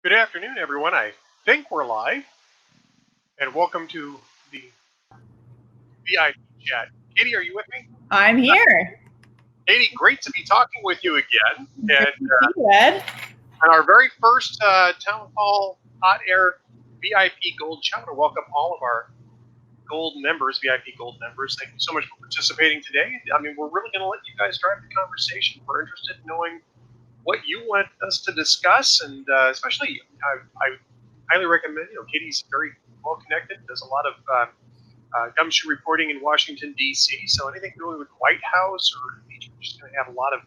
Good afternoon, everyone. I think we're live, and welcome to the VIP chat. Katie, are you with me? I'm Uh, here. Katie, great to be talking with you again, Great and to see you, Ed. on our very first Town Hall Hot Air VIP Gold Chat. I want to welcome all of our Gold members, VIP Gold members. Thank you so much for participating today. I mean, we're really going to let you guys drive the conversation. We're interested in knowing what you want us to discuss, and especially, I highly recommend. Katie's very well connected. Does a lot of gumshoe reporting in Washington D.C. So anything doing with the White House or impeachment, just going to have a lot of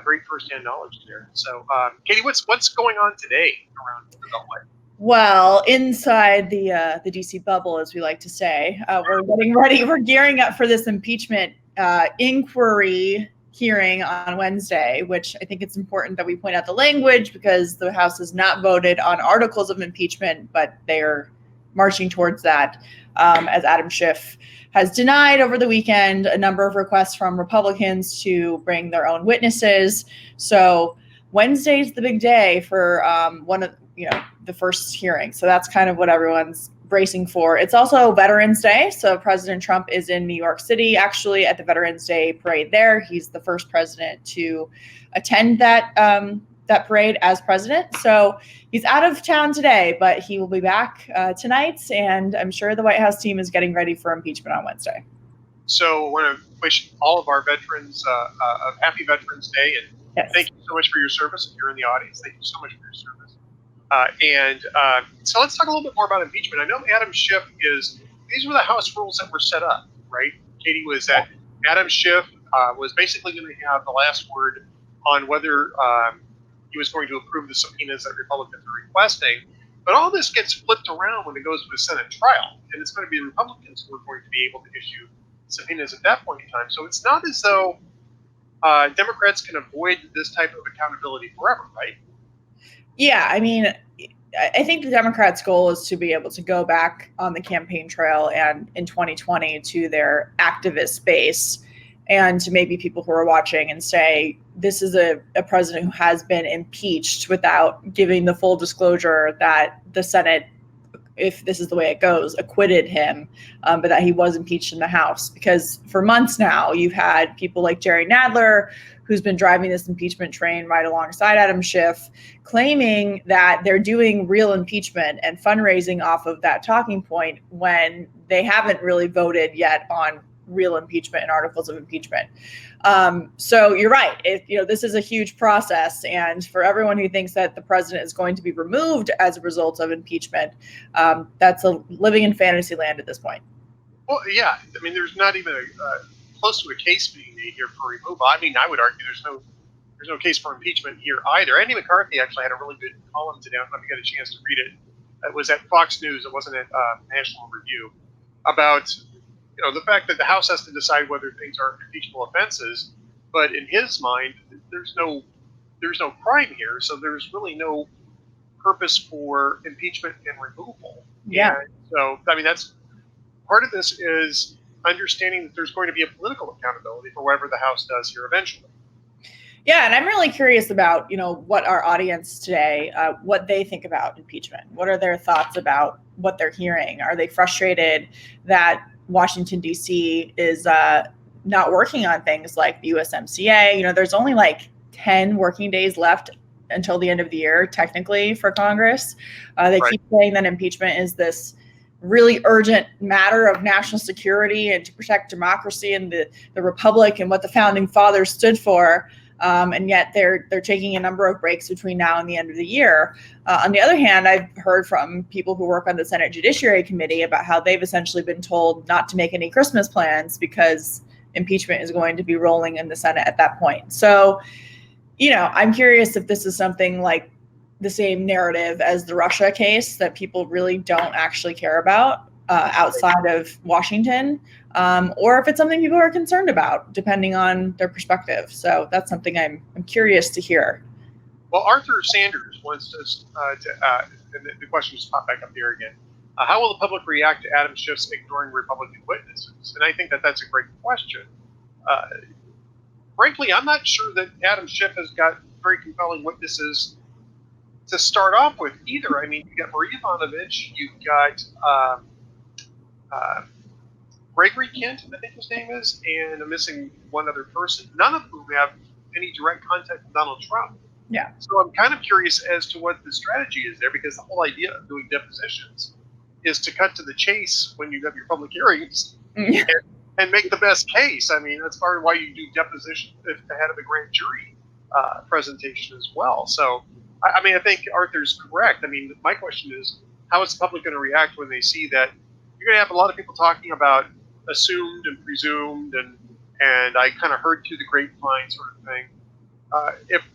great firsthand knowledge there. So, Katie, what's going on today around the Beltway? Well, inside the DC bubble, as we like to say, we're getting ready. We're gearing up for this impeachment inquiry hearing on Wednesday, which I think it's important that we point out the language because the House has not voted on articles of impeachment, but they are marching towards that. As Adam Schiff has denied over the weekend a number of requests from Republicans to bring their own witnesses. So Wednesday's the big day for one of the first hearing. So that's kind of what everyone's bracing for. It's also Veterans Day, so President Trump is in New York City actually at the Veterans Day parade there. He's the first president to attend that parade as president. So he's out of town today, but he will be back tonight, and I'm sure the White House team is getting ready for impeachment on Wednesday. So I want to wish all of our veterans a happy Veterans Day, and yes. Thank you so much for your service. If you're in the audience, thank you so much for your service. So let's talk a little bit more about impeachment. I know Adam Schiff these were the House rules that were set up, right? Katie, was that Adam Schiff was basically going to have the last word on whether he was going to approve the subpoenas that Republicans are requesting. But all this gets flipped around when it goes to a Senate trial, and it's going to be the Republicans who are going to be able to issue subpoenas at that point in time. So it's not as though Democrats can avoid this type of accountability forever, right? Yeah, I mean, I think the Democrats' goal is to be able to go back on the campaign trail and in 2020 to their activist base and to maybe people who are watching and say, this is a president who has been impeached without giving the full disclosure that the Senate, if this is the way it goes, acquitted him, but that he was impeached in the House. Because for months now, you've had people like Jerry Nadler, who's been driving this impeachment train right alongside Adam Schiff, claiming that they're doing real impeachment and fundraising off of that talking point when they haven't really voted yet on real impeachment and articles of impeachment. So you're right. This is a huge process, and for everyone who thinks that the president is going to be removed as a result of impeachment, that's living in fantasy land at this point. Well, yeah. I mean, there's not even close to a case being made here for removal. I mean, I would argue there's no case for impeachment here either. Andy McCarthy actually had a really good column today. I don't know if you got a chance to read it. It was at Fox News. It wasn't at National Review, about the fact that the House has to decide whether things are impeachable offenses. But in his mind, there's no crime here, so there's really no purpose for impeachment and removal. Yeah. And so, I mean, that's part of this is understanding that there's going to be a political accountability for whatever the House does here eventually. Yeah, and I'm really curious about, what our audience today, what they think about impeachment. What are their thoughts about what they're hearing? Are they frustrated that Washington, D.C. is not working on things like the USMCA? There's only like 10 working days left until the end of the year, technically, for Congress. They Right. keep saying that impeachment is this really urgent matter of national security and to protect democracy and the republic and what the founding fathers stood for. And yet they're taking a number of breaks between now and the end of the year. On the other hand, I've heard from people who work on the Senate Judiciary Committee about how they've essentially been told not to make any Christmas plans because impeachment is going to be rolling in the Senate at that point. So, I'm curious if this is something like the same narrative as the Russia case that people really don't actually care about outside of Washington, or if it's something people are concerned about, depending on their perspective. So that's something I'm curious to hear. Well, Arthur Sanders wants us and the question just popped back up here again. How will the public react to Adam Schiff's ignoring Republican witnesses? And I think that that's a great question. Frankly, I'm not sure that Adam Schiff has got very compelling witnesses to start off with either. I mean, you got Marie Ivanovich, you've got Gregory Kent, I think his name is, and I'm missing one other person, none of whom have any direct contact with Donald Trump. Yeah. So I'm kind of curious as to what the strategy is there, because the whole idea of doing depositions is to cut to the chase when you have your public hearings and make the best case. I mean, that's part of why you do deposition ahead of a grand jury presentation as well. So, I mean, I think Arthur's correct. I mean, my question is, how is the public going to react when they see that you're going to have a lot of people talking about assumed and presumed and I kind of heard through the grapevine sort of thing.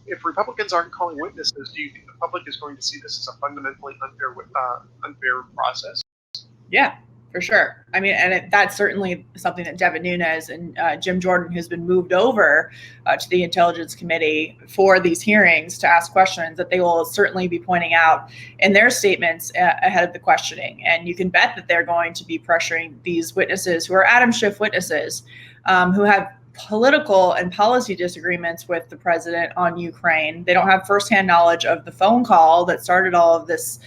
If Republicans aren't calling witnesses, do you think the public is going to see this as a fundamentally unfair process? Yeah, for sure. I mean, and that's certainly something that Devin Nunes and Jim Jordan, who's been moved over to the Intelligence Committee for these hearings to ask questions, that they will certainly be pointing out in their statements ahead of the questioning. And you can bet that they're going to be pressuring these witnesses who are Adam Schiff witnesses, who have political and policy disagreements with the president on Ukraine. They don't have firsthand knowledge of the phone call that started all of this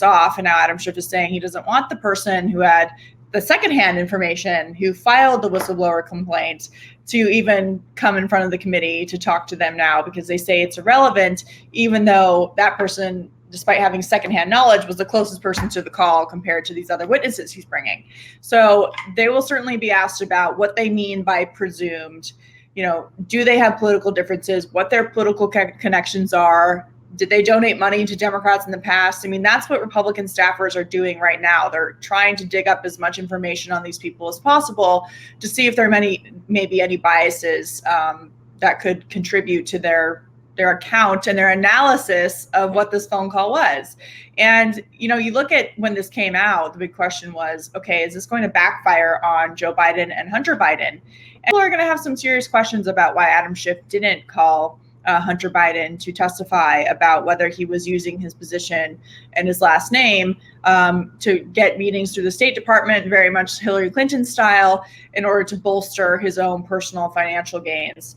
off. And now Adam Schiff is saying he doesn't want the person who had the secondhand information, who filed the whistleblower complaint, to even come in front of the committee to talk to them now, because they say it's irrelevant, even though that person, despite having secondhand knowledge, was the closest person to the call compared to these other witnesses he's bringing. So they will certainly be asked about what they mean by presumed. You know, do they have political differences? What their political connections are? Did they donate money to Democrats in the past? I mean, that's what Republican staffers are doing right now. They're trying to dig up as much information on these people as possible to see if there are maybe any biases that could contribute to their account and their analysis of what this phone call was. And, you know, you look at when this came out, the big question was, okay, is this going to backfire on Joe Biden and Hunter Biden? And people are going to have some serious questions about why Adam Schiff didn't call Hunter Biden to testify about whether he was using his position and his last name to get meetings through the State Department, very much Hillary Clinton style, in order to bolster his own personal financial gains.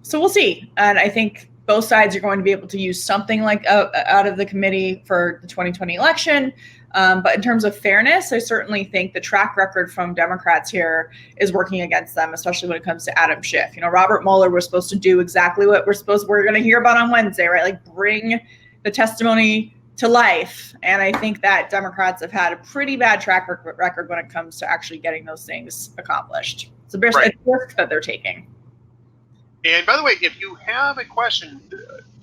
So we'll see. And I think both sides are going to be able to use something like out of the committee for the 2020 election. But in terms of fairness, I certainly think the track record from Democrats here is working against them, especially when it comes to Adam Schiff. You know, Robert Mueller was supposed to do exactly what we're going to hear about on Wednesday, right? Like bring the testimony to life. And I think that Democrats have had a pretty bad track record when it comes to actually getting those things accomplished. It's a risk that they're taking. And by the way, if you have a question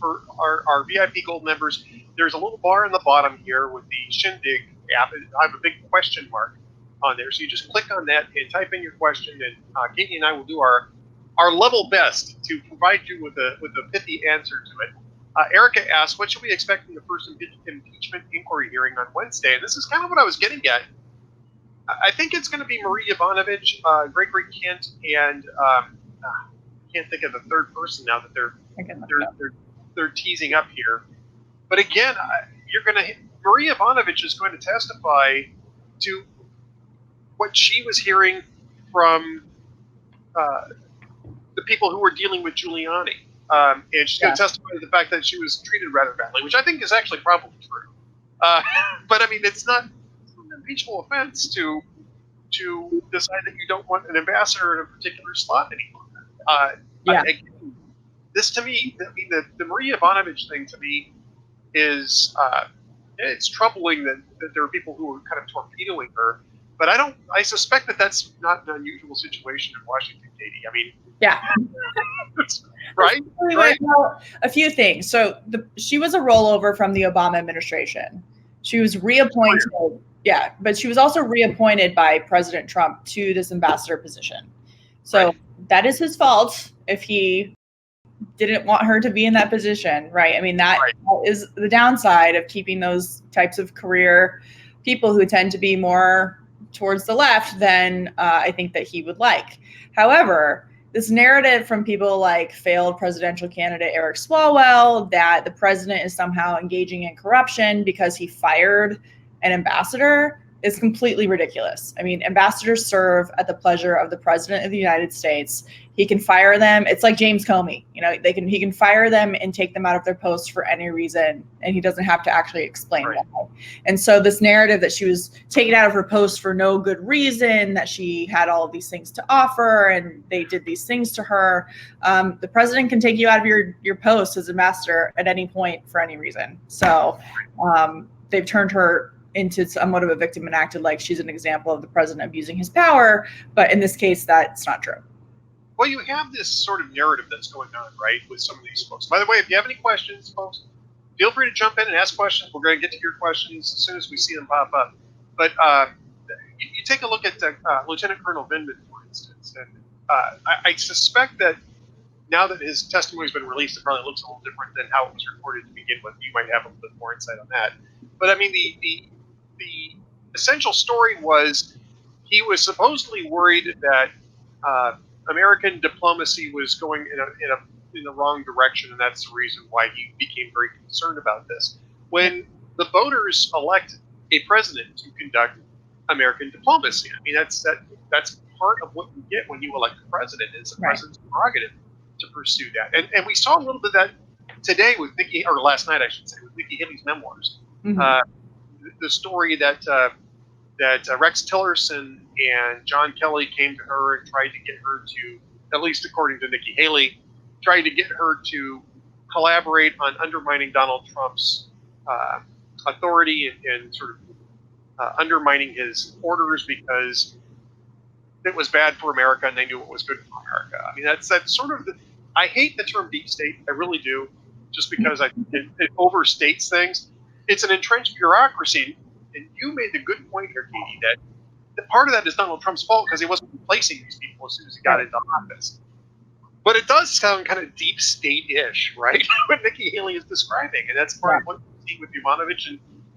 for our VIP Gold members, there's a little bar in the bottom here with the Shindig app. I have a big question mark on there. So you just click on that and type in your question, and Katie and I will do our level best to provide you with a pithy answer to it. Erica asked, what should we expect from the first impeachment inquiry hearing on Wednesday? And this is kind of what I was getting at. I think it's going to be Marie Ivanovich, Gregory Kent, and can't think of the third person now that they're teasing up here. But again, Maria Ivanovich is going to testify to what she was hearing from the people who were dealing with Giuliani, and she's going to testify to the fact that she was treated rather badly, which I think is actually probably true. But I mean, it's not an impeachable offense to decide that you don't want an ambassador in a particular slot anymore. Again, this to me, I mean, the Maria Ivanovich thing to me is it's troubling that there are people who are kind of torpedoing her, but I suspect that that's not an unusual situation in Washington, Katie. I mean, right? Well, a few things. So she was a rollover from the Obama administration. She was reappointed. Yeah, but she was also reappointed by President Trump to this ambassador position. So that is his fault if he didn't want her to be in that position, right? I mean, that is the downside of keeping those types of career people who tend to be more towards the left than I think that he would like. However, this narrative from people like failed presidential candidate Eric Swalwell that the president is somehow engaging in corruption because he fired an ambassador is completely ridiculous. I mean, ambassadors serve at the pleasure of the President of the United States. He can fire them. It's like James Comey. He can fire them and take them out of their post for any reason, and he doesn't have to actually explain why. And so this narrative that she was taken out of her post for no good reason, that she had all of these things to offer and they did these things to her. The president can take you out of your post as ambassador at any point for any reason. So they've turned her into somewhat of a victim and acted like she's an example of the president abusing his power. But in this case, that's not true. Well, you have this sort of narrative that's going on, right, with some of these folks. By the way, if you have any questions, folks, feel free to jump in and ask questions. We're going to get to your questions as soon as we see them pop up. But you take a look at Lieutenant Colonel Vindman, for instance, and I suspect that now that his testimony has been released, it probably looks a little different than how it was recorded to begin with. You might have a little bit more insight on that. But I mean, the essential story was he was supposedly worried that American diplomacy was going in the wrong direction, and that's the reason why he became very concerned about this. When the voters elect a president to conduct American diplomacy, I mean that's part of what you get when you elect a president. Is the president's prerogative to pursue that, and we saw a little bit of that today with last night I should say, with Nikki Haley's memoirs. Mm-hmm. The story that Rex Tillerson and John Kelly came to her and tried to get her to, at least according to Nikki Haley, tried to get her to collaborate on undermining Donald Trump's authority and sort of undermining his orders because it was bad for America and they knew it was good for America. I mean, that's sort of I hate the term deep state. I really do, just because it overstates things. It's an entrenched bureaucracy. And you made the good point here, Katie, that part of that is Donald Trump's fault because he wasn't replacing these people as soon as he got into office. But it does sound kind of deep state-ish, right? What Nikki Haley is describing. And that's part of what we see with Yovanovitch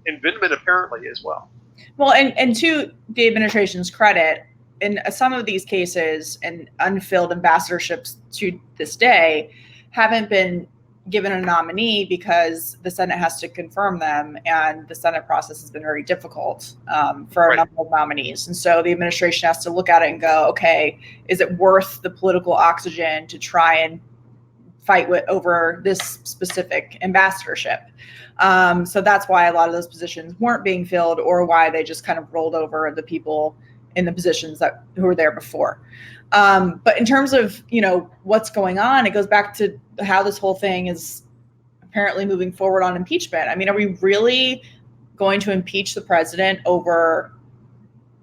and Vindman apparently as well. Well, and to the administration's credit, in some of these cases and unfilled ambassadorships to this day haven't been given a nominee because the Senate has to confirm them, and the Senate process has been very difficult for a number of nominees. And so the administration has to look at it and go, okay, is it worth the political oxygen to try and fight over this specific ambassadorship? So that's why a lot of those positions weren't being filled, or why they just kind of rolled over the people in the positions who were there before. But in terms of, what's going on, it goes back to how this whole thing is apparently moving forward on impeachment. I mean, are we really going to impeach the president over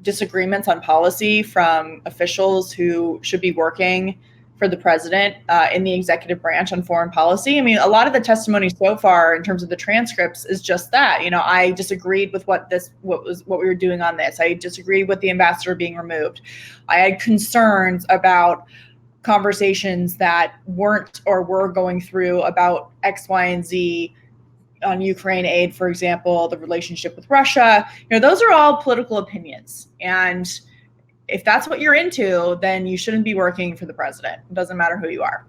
disagreements on policy from officials who should be working for the president in the executive branch on foreign policy? I mean, a lot of the testimony so far in terms of the transcripts is just that. I disagreed with what we were doing on this. I disagreed with the ambassador being removed. I had concerns about conversations that weren't or were going through about X, Y, and Z on Ukraine aid, for example, the relationship with Russia. Those are all political opinions. And if that's what you're into, then you shouldn't be working for the president. It doesn't matter who you are.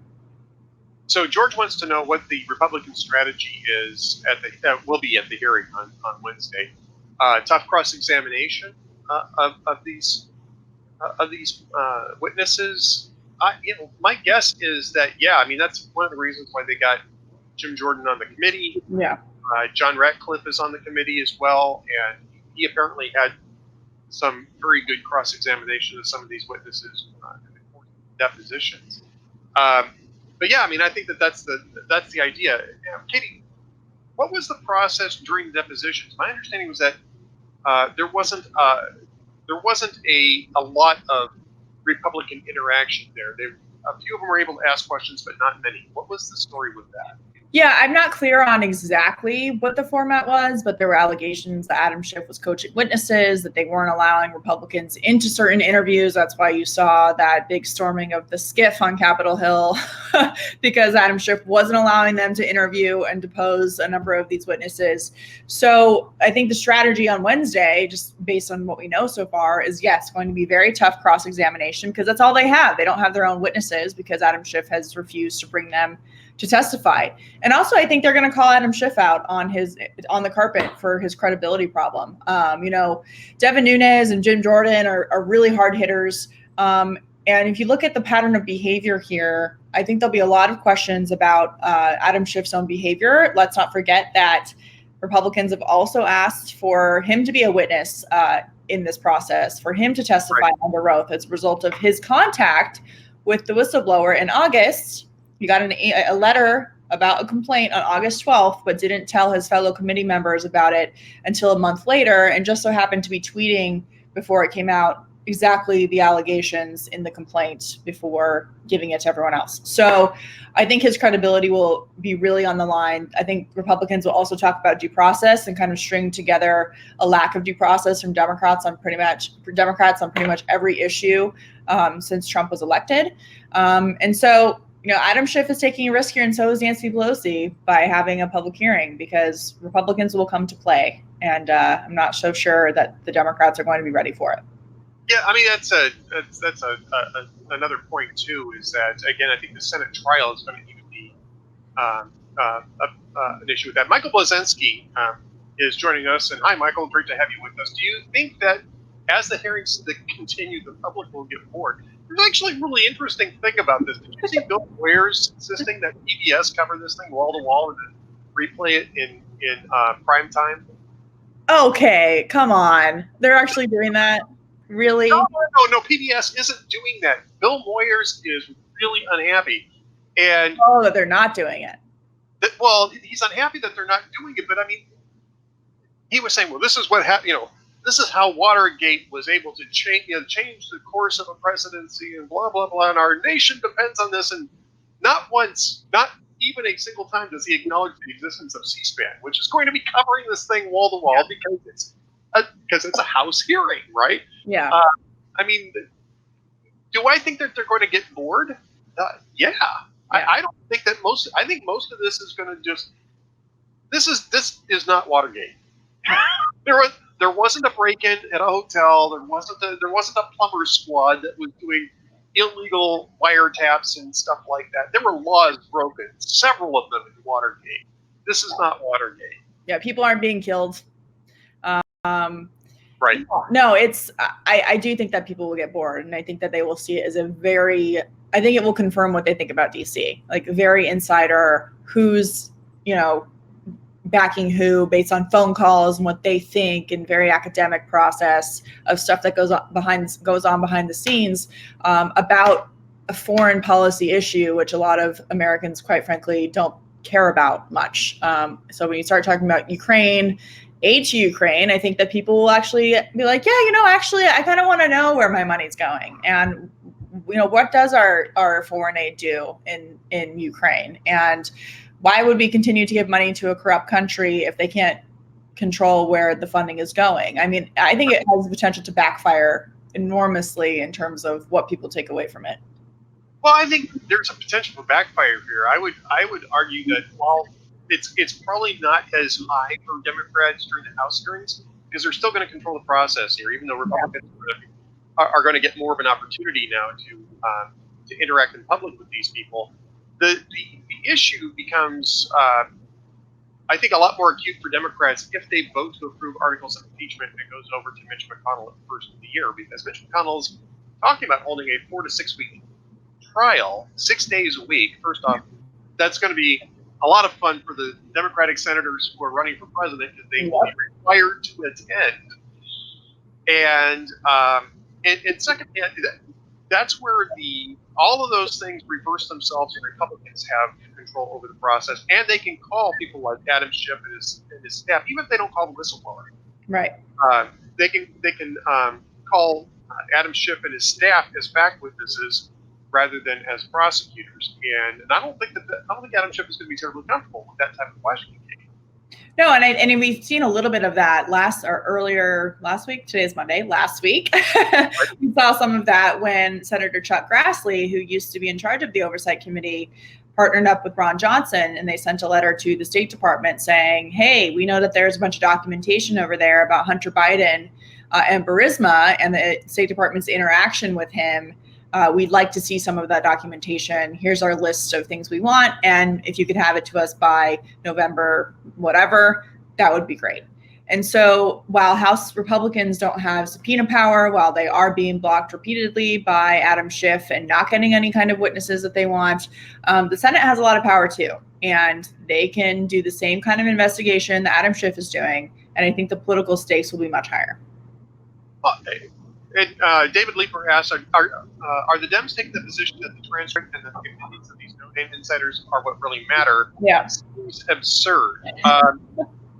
So George wants to know what the Republican strategy is will be at the hearing on Wednesday. Tough cross-examination of these witnesses. My guess is that that's one of the reasons why they got Jim Jordan on the committee. Yeah. John Ratcliffe is on the committee as well, and he apparently had some very good cross-examination of some of these witnesses in depositions. But yeah, I think that's the idea. Katie, what was the process during the depositions? My understanding was that there wasn't a lot of Republican interaction there. A few of them were able to ask questions, but not many. What was the story with that? Yeah, I'm not clear on exactly what the format was, but there were allegations that Adam Schiff was coaching witnesses, that they weren't allowing Republicans into certain interviews. That's why you saw that big storming of the skiff on Capitol Hill, because Adam Schiff wasn't allowing them to interview and depose a number of these witnesses. So I think the strategy on Wednesday, just based on what we know so far, is going to be very tough cross-examination, because that's all they have. They don't have their own witnesses because Adam Schiff has refused to bring them to testify. And also, I think they're going to call Adam Schiff out on the carpet for his credibility problem. Devin Nunes and Jim Jordan are really hard hitters. And if you look at the pattern of behavior here, I think there'll be a lot of questions about Adam Schiff's own behavior. Let's not forget that Republicans have also asked for him to be a witness in this process, for him to testify under oath as a result of his contact with the whistleblower in August. He got a letter about a complaint on August 12th, but didn't tell his fellow committee members about it until a month later, and just so happened to be tweeting before it came out exactly the allegations in the complaint before giving it to everyone else. So I think his credibility will be really on the line. I think Republicans will also talk about due process and kind of string together a lack of due process from Democrats on pretty much every issue since Trump was elected. And so, Adam Schiff is taking a risk here, and so is Nancy Pelosi by having a public hearing, because Republicans will come to play, and I'm not so sure that the Democrats are going to be ready for it. Yeah, I mean that's another point too. Is that again? I think the Senate trial is going to even be an issue with that. Michael Blazinski is joining us, and hi, Michael, great to have you with us. Do you think that as the hearings continue, the public will get bored? There's actually a really interesting thing about this. Did you see Bill Moyers insisting that PBS cover this thing wall to wall and then replay it in prime time? Okay, come on, they're actually doing that. Really? No. PBS isn't doing that. Bill Moyers is really unhappy, and that they're not doing it. He's unhappy that they're not doing it. But I mean, he was saying, "Well, this is what happened. This is how Watergate was able to change the course of a presidency, and blah blah blah. And our nation depends on this." And not once, not even a single time, does he acknowledge the existence of C-SPAN, which is going to be covering this thing wall to wall because it's a House hearing, right? Yeah. I mean, do I think that they're going to get bored? Yeah. I don't think that I think most of this is going to just. This is not Watergate. There wasn't a break-in at a hotel. There wasn't a plumber squad that was doing illegal wiretaps and stuff like that. There were laws broken, several of them in Watergate. This is not Watergate. Yeah, people aren't being killed. Right. No, I do think that people will get bored, and I think that they will see it as I think it will confirm what they think about DC, like very insider, who's, backing who based on phone calls and what they think, and very academic process of stuff that goes on behind the scenes about a foreign policy issue, which a lot of Americans, quite frankly, don't care about much. So when you start talking about Ukraine, aid to Ukraine, I think that people will actually be like, yeah, actually, I kind of want to know where my money's going. And, what does our foreign aid do in Ukraine? And why would we continue to give money to a corrupt country if they can't control where the funding is going? I mean, I think it has the potential to backfire enormously in terms of what people take away from it. Well, I think there's a potential for backfire here. I would argue that while it's probably not as high for Democrats during the House hearings, because they're still going to control the process here, even though Republicans are going to get more of an opportunity now to interact in public with these people. The issue becomes, I think, a lot more acute for Democrats if they vote to approve articles of impeachment and it goes over to Mitch McConnell at the first of the year, because Mitch McConnell's talking about holding a 4 to 6 week trial, 6 days a week. First off, that's going to be a lot of fun for the Democratic senators who are running for president, because they will be required to attend. And second, that's where all of those things reverse themselves, and Republicans have control over the process, and they can call people like Adam Schiff and his staff, even if they don't call the whistleblower. Right. They can call Adam Schiff and his staff as fact witnesses rather than as prosecutors. And I don't think Adam Schiff is going to be terribly comfortable with that type of questioning. No, and we've seen a little bit of that earlier last week. Today's Monday. Last week, we saw some of that when Senator Chuck Grassley, who used to be in charge of the Oversight Committee, partnered up with Ron Johnson, and they sent a letter to the State Department saying, "Hey, we know that there's a bunch of documentation over there about Hunter Biden and Burisma and the State Department's interaction with him. we'd like to see some of that documentation. Here's our list of things we want. And if you could have it to us by November, whatever, that would be great. And so while House Republicans don't have subpoena power, while they are being blocked repeatedly by Adam Schiff and not getting any kind of witnesses that they want, the Senate has a lot of power too. And they can do the same kind of investigation that Adam Schiff is doing. And I think the political stakes will be much higher. And David Leeper asks, are the Dems taking the position that the transcript and the opinions of these no-name insiders are what really matter? Yeah. It seems absurd.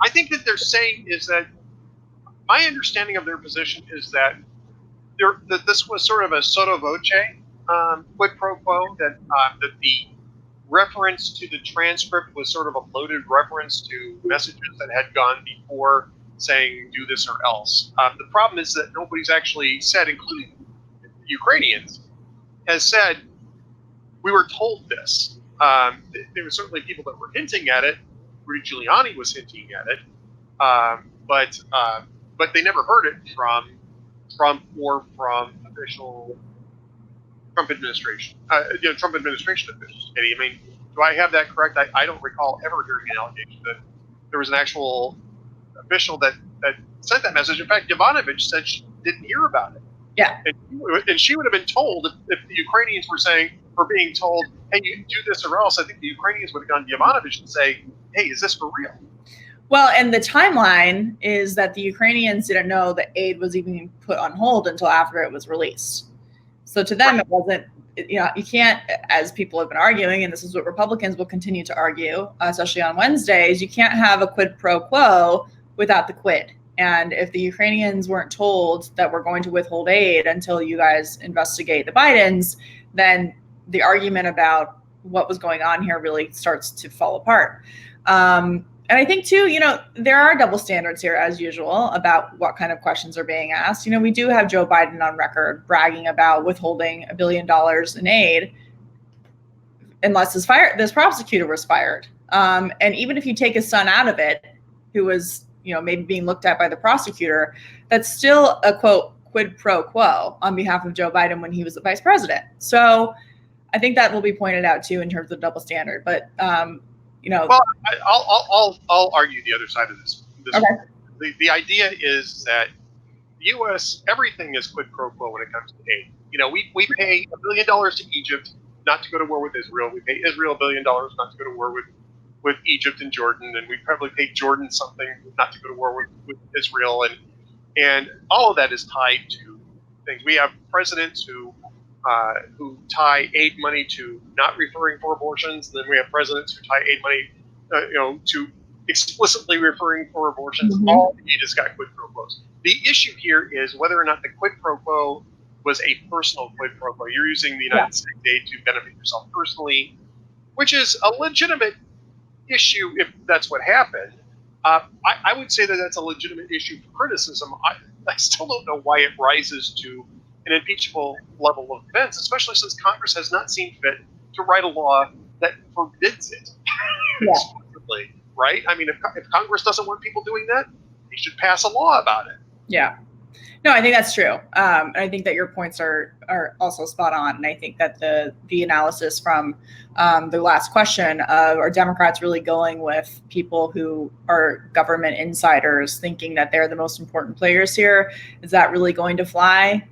I think that they're saying is that my understanding of their position is that this was sort of a sotto voce quid pro quo, that the reference to the transcript was sort of a loaded reference to messages that had gone before saying do this or else. The problem is that nobody's actually said, including the Ukrainians, has said, we were told this. There were certainly people that were hinting at it. Rudy Giuliani was hinting at it, but they never heard it from Trump or from official Trump administration. Trump administration officials. I mean, do I have that correct? I don't recall ever hearing an allegation that there was an actual official that sent that message. In fact, Yovanovitch said she didn't hear about it. Yeah. And she would have been told if the Ukrainians were being told, hey, you do this or else. I think the Ukrainians would have gone to Yovanovitch and say, hey, is this for real? Well, and the timeline is that the Ukrainians didn't know that aid was even put on hold until after it was released. So to them, It wasn't, you can't, as people have been arguing, and this is what Republicans will continue to argue, especially on Wednesdays, you can't have a quid pro quo without the quid. And if the Ukrainians weren't told that we're going to withhold aid until you guys investigate the Bidens, then the argument about what was going on here really starts to fall apart. And I think too, there are double standards here as usual about what kind of questions are being asked. We do have Joe Biden on record bragging about withholding $1 billion in aid unless this prosecutor was fired. And even if you take his son out of it, who was, maybe being looked at by the prosecutor, that's still a quote quid pro quo on behalf of Joe Biden when he was the vice president. So I think that will be pointed out too in terms of double standard. But well, I'll argue the other side of this. Okay. The idea is that the U.S. everything is quid pro quo when it comes to aid. We pay $1 billion to Egypt not to go to war with Israel. We pay Israel $1 billion not to go to war with Egypt and Jordan, and we probably pay Jordan something not to go to war with Israel, and all of that is tied to things. We have presidents who tie aid money to not referring for abortions, and then we have presidents who tie aid money, to explicitly referring for abortions. Mm-hmm. All aid has got quid pro quos. The issue here is whether or not the quid pro quo was a personal quid pro quo. You're using the United States aid to benefit yourself personally, which is a legitimate issue if that's what happened. I would say that that's a legitimate issue for criticism. I still don't know why it rises to an impeachable level of offense, especially since Congress has not seen fit to write a law that forbids it. Explicitly, right? I mean, if Congress doesn't want people doing that, they should pass a law about it. Yeah. No, I think that's true. And I think that your points are also spot on. And I think that the analysis from the last question of are Democrats really going with people who are government insiders thinking that they're the most important players here? Is that really going to fly?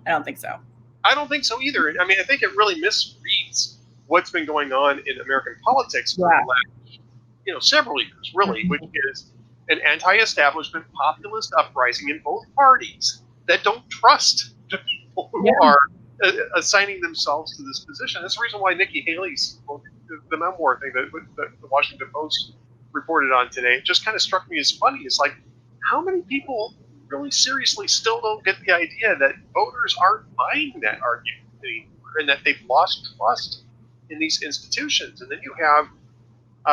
I don't think so. I don't think so either. I mean, I think it really misreads what's been going on in American politics for the last, several years, really, which is an anti-establishment populist uprising in both parties that don't trust the people who are assigning themselves to this position. That's the reason why Nikki Haley's the memoir thing that the Washington Post reported on today, it just kind of struck me as funny. It's like, how many people really seriously still don't get the idea that voters aren't buying that argument anymore and that they've lost trust in these institutions? And then you have,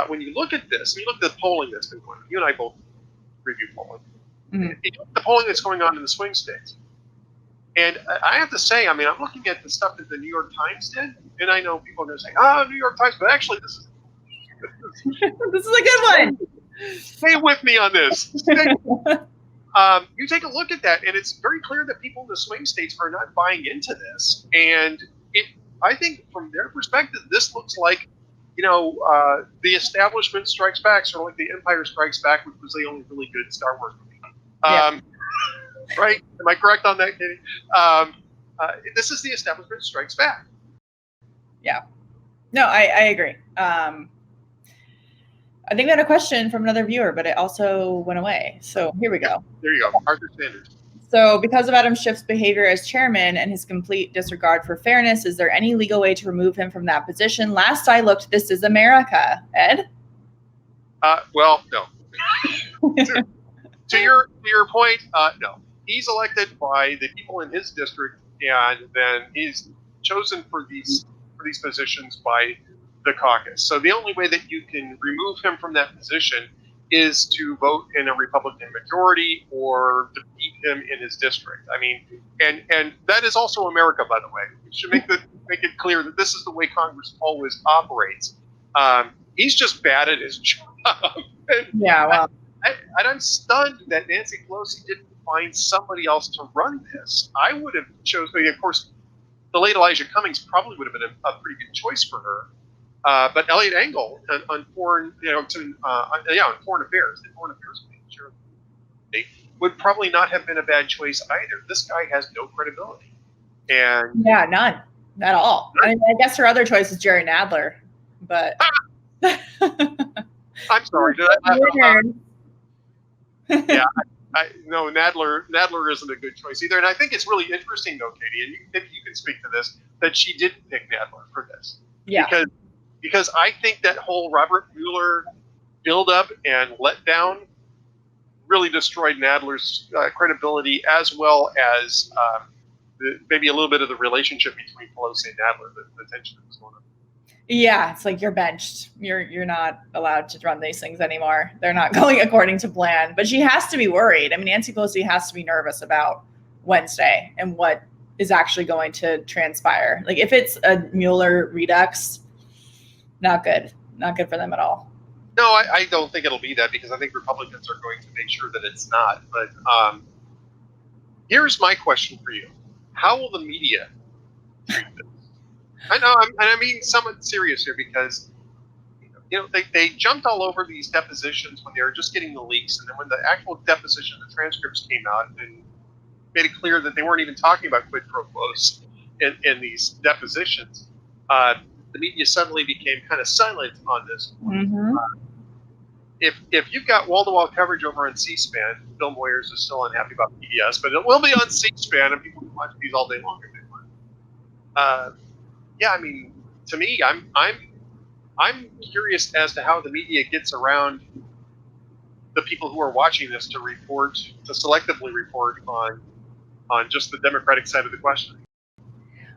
when you look at this, and you look at the polling that's been going on, you and I both review polling. Mm-hmm. You look at the polling that's going on in the swing states. And I have to say, I mean, I'm looking at the stuff that the New York Times did, and I know people are going to say, New York Times, but actually this is this is a good one. Stay with me on this. You take a look at that, and it's very clear that people in the swing states are not buying into this. And I think from their perspective, this looks like, the establishment strikes back, sort of like the Empire Strikes Back, which was the only really good Star Wars movie. Right? Am I correct on that, Katie? This is the establishment strikes back. Yeah. No, I agree. I think we had a question from another viewer, but it also went away. So here we go. There you go. Arthur Sanders. So because of Adam Schiff's behavior as chairman and his complete disregard for fairness, is there any legal way to remove him from that position? Last I looked, this is America. Ed? Well, no. to your point, no. He's elected by the people in his district, and then he's chosen for these positions by the caucus. So the only way that you can remove him from that position is to vote in a Republican majority or defeat him in his district. I mean, and that is also America, by the way. We should make it clear that this is the way Congress always operates. He's just bad at his job. Yeah, well, I'm stunned that Nancy Pelosi didn't find somebody else to run this. I would have chosen, of course, the late Elijah Cummings probably would have been a pretty good choice for her. But Elliot Engel on foreign, on foreign affairs, would probably not have been a bad choice either. This guy has no credibility, and yeah, none at all. I mean, I guess her other choice is Jerry Nadler, but I'm sorry. No, Nadler isn't a good choice either. And I think it's really interesting, though, Katie, and maybe you can speak to this, that she didn't pick Nadler for this. Yeah. Because I think that whole Robert Mueller build-up and letdown really destroyed Nadler's credibility, as well as maybe a little bit of the relationship between Pelosi and Nadler, the tension that was going on. Yeah, it's like you're benched. You're not allowed to run these things anymore. They're not going according to plan. But she has to be worried. I mean, Nancy Pelosi has to be nervous about Wednesday and what is actually going to transpire. Like if it's a Mueller redux, not good. Not good for them at all. No, I don't think it'll be that, because I think Republicans are going to make sure that it's not. But here's my question for you. How will the media treat this? I know, and I mean somewhat serious here, because they jumped all over these depositions when they were just getting the leaks, and then when the actual deposition, the transcripts came out, and made it clear that they weren't even talking about quid pro quos in these depositions. The media suddenly became kind of silent on this. Mm-hmm. If you've got wall-to-wall coverage over on C-SPAN, Bill Moyers is still unhappy about PBS, but it will be on C-SPAN, and people can watch these all day long if they want. Yeah, I mean, to me, I'm curious as to how the media gets around the people who are watching this to selectively report on just the Democratic side of the question.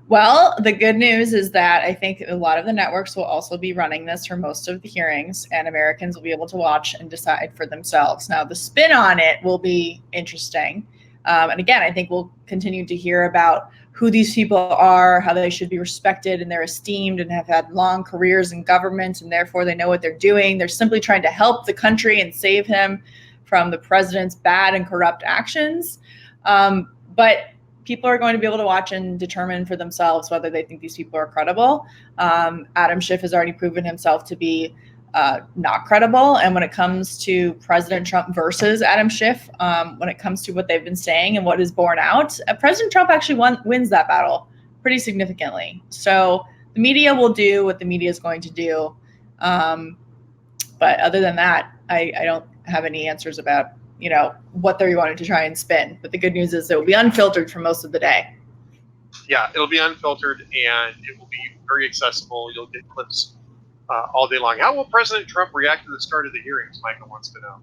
Well, the good news is that I think a lot of the networks will also be running this for most of the hearings, and Americans will be able to watch and decide for themselves. Now, the spin on it will be interesting. And again, I think we'll continue to hear about who these people are, how they should be respected, and they're esteemed and have had long careers in government, and therefore they know what they're doing. They're simply trying to help the country and save him from the president's bad and corrupt actions. But people are going to be able to watch and determine for themselves whether they think these people are credible. Adam Schiff has already proven himself to be not credible. And when it comes to President Trump versus Adam Schiff, when it comes to what they've been saying and what is borne out, President Trump actually wins that battle pretty significantly. So the media will do what the media is going to do. But other than that, I don't have any answers about what they're wanting to try and spin. But the good news is it will be unfiltered for most of the day. Yeah, it'll be unfiltered, and it will be very accessible. You'll get clips all day long. How will President Trump react to the start of the hearings? Michael wants to know.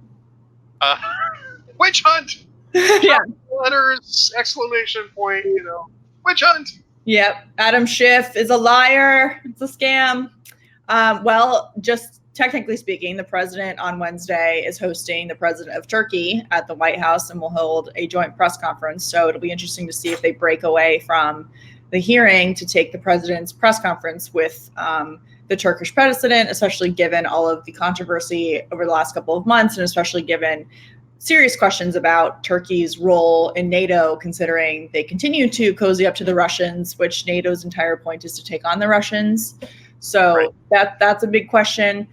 Witch hunt! Yeah. Letters, exclamation point, witch hunt! Yep. Adam Schiff is a liar. It's a scam. Well, just technically speaking, the president on Wednesday is hosting the president of Turkey at the White House and will hold a joint press conference. So it'll be interesting to see if they break away from the hearing to take the president's press conference with the Turkish president, especially given all of the controversy over the last couple of months, and especially given serious questions about Turkey's role in NATO, considering they continue to cozy up to the Russians, which NATO's entire point is to take on the Russians. So that's a big question.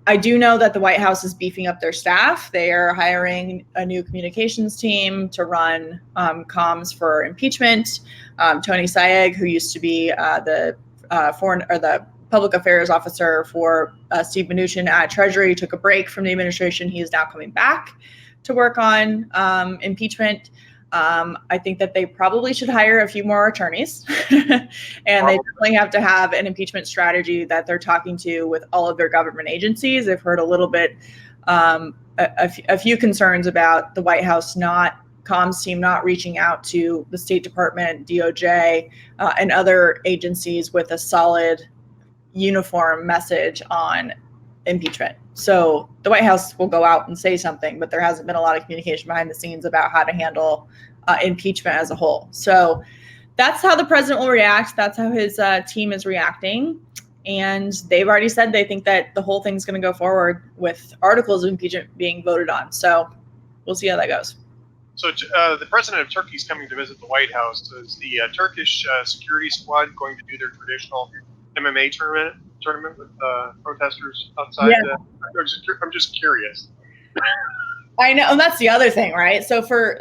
I do know that the White House is beefing up their staff. They are hiring a new communications team to run comms for impeachment. Tony Sayegh, who used to be the public affairs officer for Steve Mnuchin at Treasury, took a break from the administration. He is now coming back to work on impeachment. I think that they probably should hire a few more attorneys and they definitely have to have an impeachment strategy that they're talking to with all of their government agencies. I've heard a little bit, a few concerns about the White House comms team not reaching out to the State Department, DOJ, and other agencies with a solid uniform message on impeachment. So the White House will go out and say something, but there hasn't been a lot of communication behind the scenes about how to handle impeachment as a whole. So that's how the president will react. That's how his team is reacting. And they've already said they think that the whole thing's going to go forward with articles of impeachment being voted on. So we'll see how that goes. So the president of Turkey is coming to visit the White House. Is the Turkish security squad going to do their traditional MMA tournament with protesters outside? Yeah. I'm just curious. I know, and that's the other thing, right? So for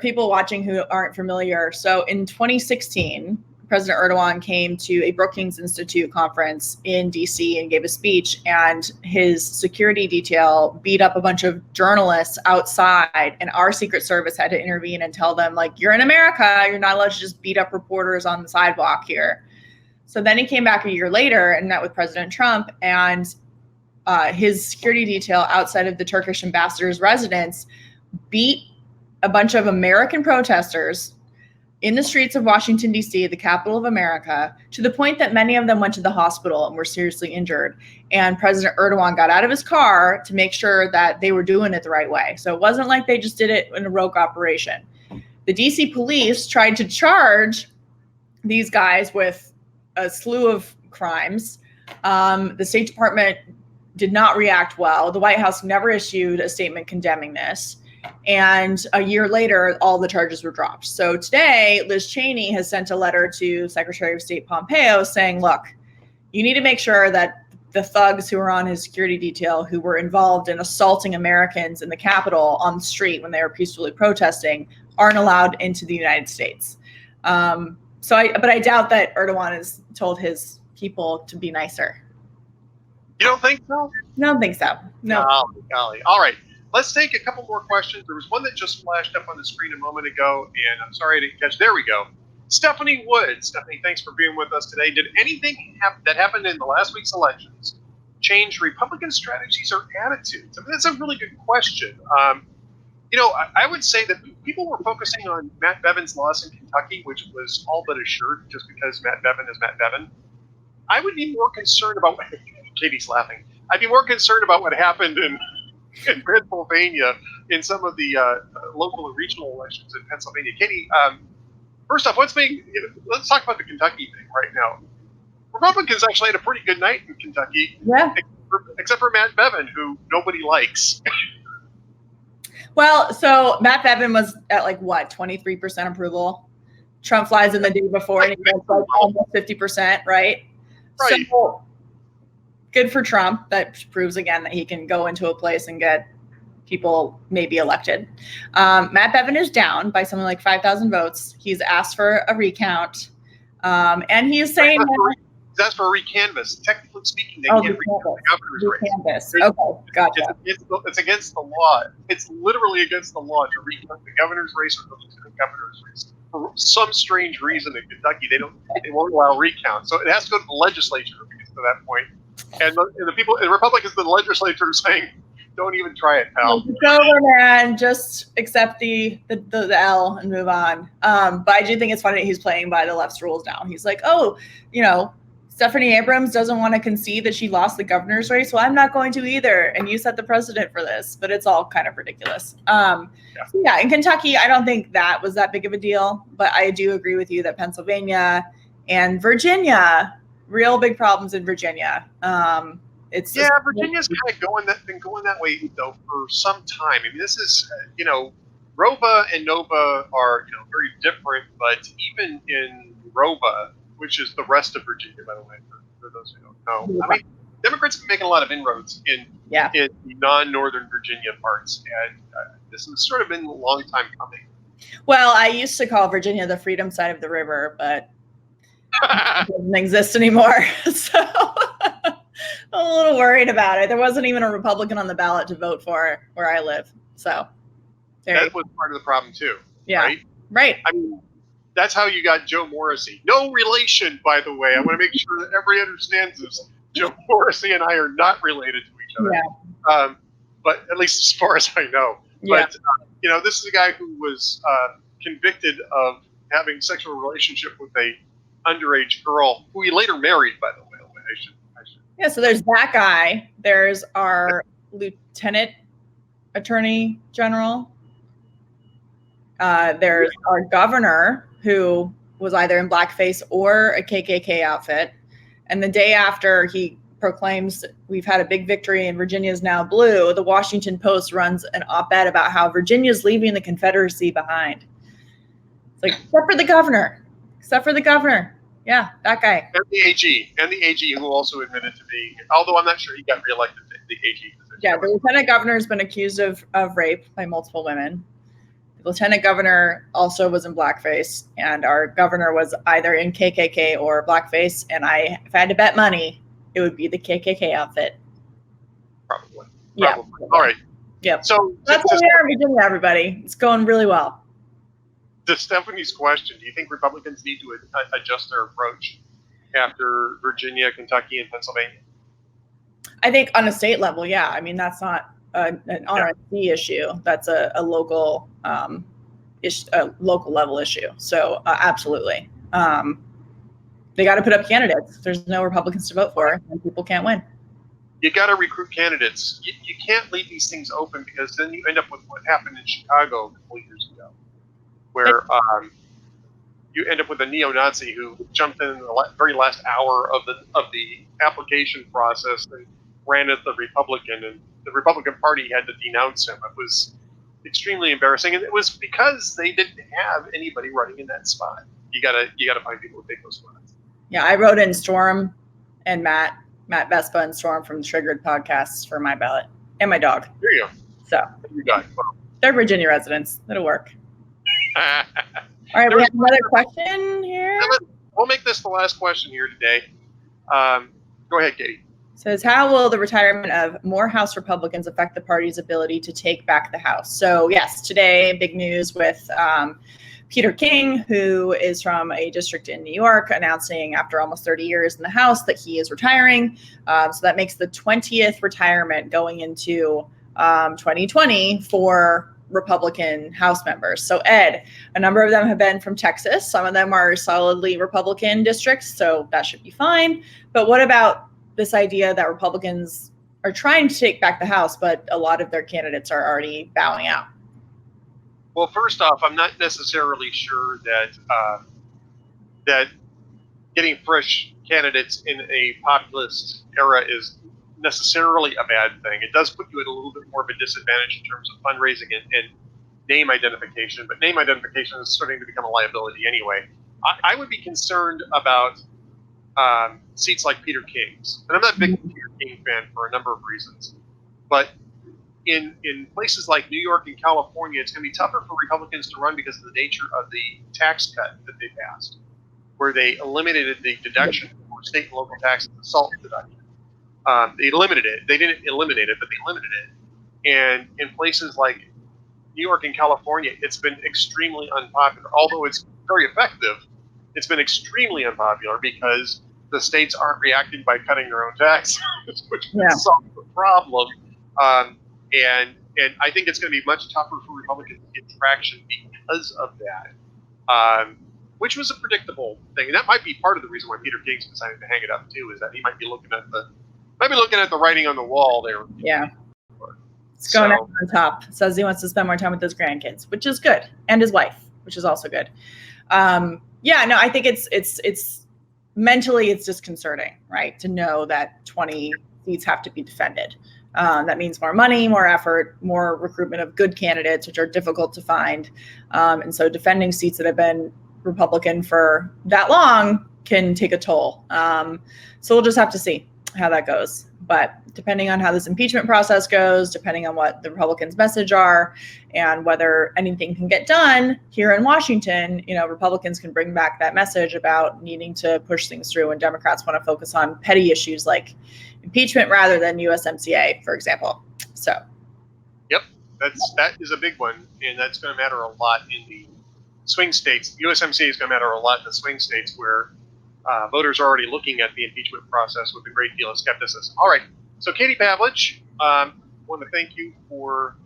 people watching who aren't familiar, so in 2016, President Erdogan came to a Brookings Institute conference in DC and gave a speech, and his security detail beat up a bunch of journalists outside, and our Secret Service had to intervene and tell them, like, you're in America, you're not allowed to just beat up reporters on the sidewalk here. So then he came back a year later and met with President Trump, and his security detail outside of the Turkish ambassador's residence beat a bunch of American protesters in the streets of Washington, D.C., the capital of America, to the point that many of them went to the hospital and were seriously injured. And President Erdogan got out of his car to make sure that they were doing it the right way. So it wasn't like they just did it in a rogue operation. The D.C. police tried to charge these guys with a slew of crimes. The State Department did not react well. The White House never issued a statement condemning this. And a year later, all the charges were dropped. So today, Liz Cheney has sent a letter to Secretary of State Pompeo saying, look, you need to make sure that the thugs who were on his security detail, who were involved in assaulting Americans in the Capitol on the street when they were peacefully protesting, aren't allowed into the United States. But I doubt that Erdogan has told his people to be nicer. You don't think so? No, I don't think so. No. Golly. All right. Let's take a couple more questions. There was one that just flashed up on the screen a moment ago, and I'm sorry I didn't catch. There we go. Stephanie Wood. Stephanie, thanks for being with us today. Did anything that happened in the last week's elections change Republican strategies or attitudes? I mean, that's a really good question. I would say that people were focusing on Matt Bevin's loss in Kentucky, which was all but assured just because Matt Bevin is Matt Bevin. I would be more concerned about Katie's laughing. I'd be more concerned about what happened in Pennsylvania in some of the local and regional elections in Pennsylvania. Katie, first off, let's talk about the Kentucky thing right now. Republicans actually had a pretty good night in Kentucky, except for Matt Bevin, who nobody likes. Well, so Matt Bevin was at 23% approval. Trump flies in the day before and he gets almost 50%, right? Right. So good for Trump. That proves again that he can go into a place and get people maybe elected. Matt Bevin is down by something like 5,000 votes. He's asked for a recount. And he is saying that's for a recanvass. Technically speaking, they can't recount the governor's race. Okay, gotcha. It's against the law. It's literally against the law to recount the governor's race or the lieutenant governor's race. For some strange reason in Kentucky, they won't allow recount. So it has to go to the legislature to get to that point. And the Republicans in the legislature are saying, don't even try it, pal. It's over, man. Just accept the L and move on. But I do think it's funny that he's playing by the left's rules now. He's like, Stephanie Abrams doesn't want to concede that she lost the governor's race. Well, I'm not going to either. And you set the precedent for this. But it's all kind of ridiculous. In Kentucky, I don't think that was that big of a deal. But I do agree with you that Pennsylvania and Virginia, real big problems in Virginia. it's Virginia's kind of been going that way though for some time. I mean, this is Roba and Nova are very different, but even in Roba, which is the rest of Virginia, by the way, for those who don't know, I mean, Democrats have been making a lot of inroads in the non-Northern Virginia parts, and this has sort of been a long time coming. Well, I used to call Virginia the freedom side of the river, but it doesn't exist anymore. So I'm a little worried about it. There wasn't even a Republican on the ballot to vote for where I live. So that was part of the problem too. Yeah. Right. I mean, that's how you got Joe Morrissey. No relation, by the way. I want to make sure that everybody understands this. Joe Morrissey and I are not related to each other. Yeah. But at least as far as I know. Yeah. But, this is a guy who was convicted of having sexual relationship with a underage girl who he later married, by the way. I should. Yeah, so there's that guy. There's our Lieutenant Attorney General. There's our governor, who was either in blackface or a KKK outfit. And the day after he proclaims we've had a big victory and Virginia is now blue, the Washington Post runs an op-ed about how Virginia's leaving the Confederacy behind. It's like, except for the governor. Yeah, that guy. And the AG, who also admitted to being, although I'm not sure he got reelected to the AG position. Yeah, the lieutenant governor has been accused of rape by multiple women. The lieutenant governor also was in blackface, and our governor was either in KKK or blackface. And if I had to bet money, it would be the KKK outfit. Probably. Yeah. All right. Yeah. So that's what we are in Virginia, everybody. It's going really well. To Stephanie's question, do you think Republicans need to adjust their approach after Virginia, Kentucky, and Pennsylvania? I think on a state level, yeah. I mean, that's not an RNC issue. That's a local local level issue. So absolutely. They got to put up candidates. There's no Republicans to vote for, and people can't win. You got to recruit candidates. You can't leave these things open, because then you end up with what happened in Chicago a couple years ago, where you end up with a neo-Nazi who jumped in the very last hour of the application process and ran as the Republican, and the Republican Party had to denounce him. It was extremely embarrassing, and it was because they didn't have anybody running in that spot. You gotta find people to take those spots. Yeah, I wrote in Storm and Matt Vespa and Storm from the Triggered podcasts for my ballot, and my dog. There you go. So you got it. they're Virginia residents. It'll work. All right, we have another question here. We'll make this the last question here today. Go ahead, Katie. It says, how will the retirement of more House Republicans affect the party's ability to take back the House? So yes, today, big news with Peter King, who is from a district in New York, announcing after almost 30 years in the House that he is retiring. So that makes the 20th retirement going into 2020 for Republican House members. So Ed, a number of them have been from Texas. Some of them are solidly Republican districts, so that should be fine. But what about this idea that Republicans are trying to take back the House, but a lot of their candidates are already bowing out? Well, first off, I'm not necessarily sure that getting fresh candidates in a populist era is necessarily a bad thing. It does put you at a little bit more of a disadvantage in terms of fundraising and name identification, but name identification is starting to become a liability anyway. I would be concerned about seats like Peter King's. And I'm not a big Peter King fan for a number of reasons. But in places like New York and California, it's going to be tougher for Republicans to run because of the nature of the tax cut that they passed, where they eliminated the deduction for state and local taxes, the SALT deduction. They limited it. They didn't eliminate it, but they limited it. And in places like New York and California, it's been extremely unpopular. Although it's very effective, it's been extremely unpopular because the states aren't reacting by cutting their own taxes, which can solve the problem. And I think it's going to be much tougher for Republicans to get traction because of that, which was a predictable thing. And that might be part of the reason why Peter King's decided to hang it up too, is that he might be looking at the writing on the wall there. Yeah. It's going out on top. Says he wants to spend more time with his grandkids, which is good, and his wife, which is also good. I think it's mentally it's disconcerting, right? To know that 20 seats have to be defended. That means more money, more effort, more recruitment of good candidates, which are difficult to find. And so defending seats that have been Republican for that long can take a toll. So we'll just have to see how that goes. But depending on how this impeachment process goes, depending on what the Republicans' message are, and whether anything can get done here in Washington, Republicans can bring back that message about needing to push things through, and Democrats want to focus on petty issues like impeachment rather than USMCA, for example. So, yep, that is a big one, and that's going to matter a lot in the swing states. USMCA is going to matter a lot in the swing states where voters are already looking at the impeachment process with a great deal of skepticism. All right, so Katie Pavlich, I want to thank you for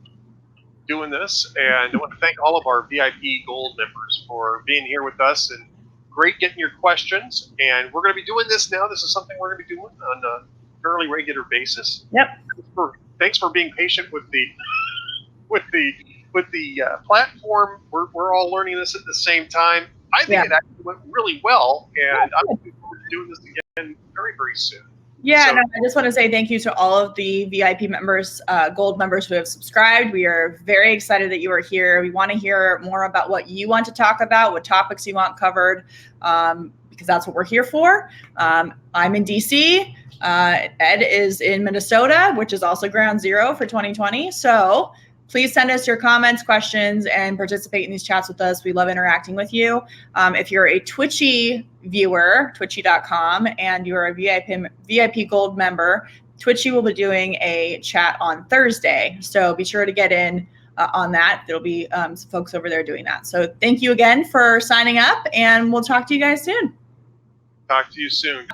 doing this, and I want to thank all of our VIP Gold members for being here with us, and great getting your questions. And we're going to be doing this now. This is something we're going to be doing on a fairly regular basis. Yep. Thanks for being patient with the platform. We're all learning this at the same time. I think it actually went really well, and I'm looking forward to doing this again very, very soon. Yeah, I just want to say thank you to all of the VIP members, Gold members who have subscribed. We are very excited that you are here. We want to hear more about what you want to talk about, what topics you want covered, because that's what we're here for. I'm in DC. Ed is in Minnesota, which is also ground zero for 2020. So please send us your comments, questions, and participate in these chats with us. We love interacting with you. If you're a Twitchy viewer, twitchy.com, and you're a VIP Gold member, Twitchy will be doing a chat on Thursday. So be sure to get in on that. There'll be some folks over there doing that. So thank you again for signing up, and we'll talk to you guys soon. Talk to you soon.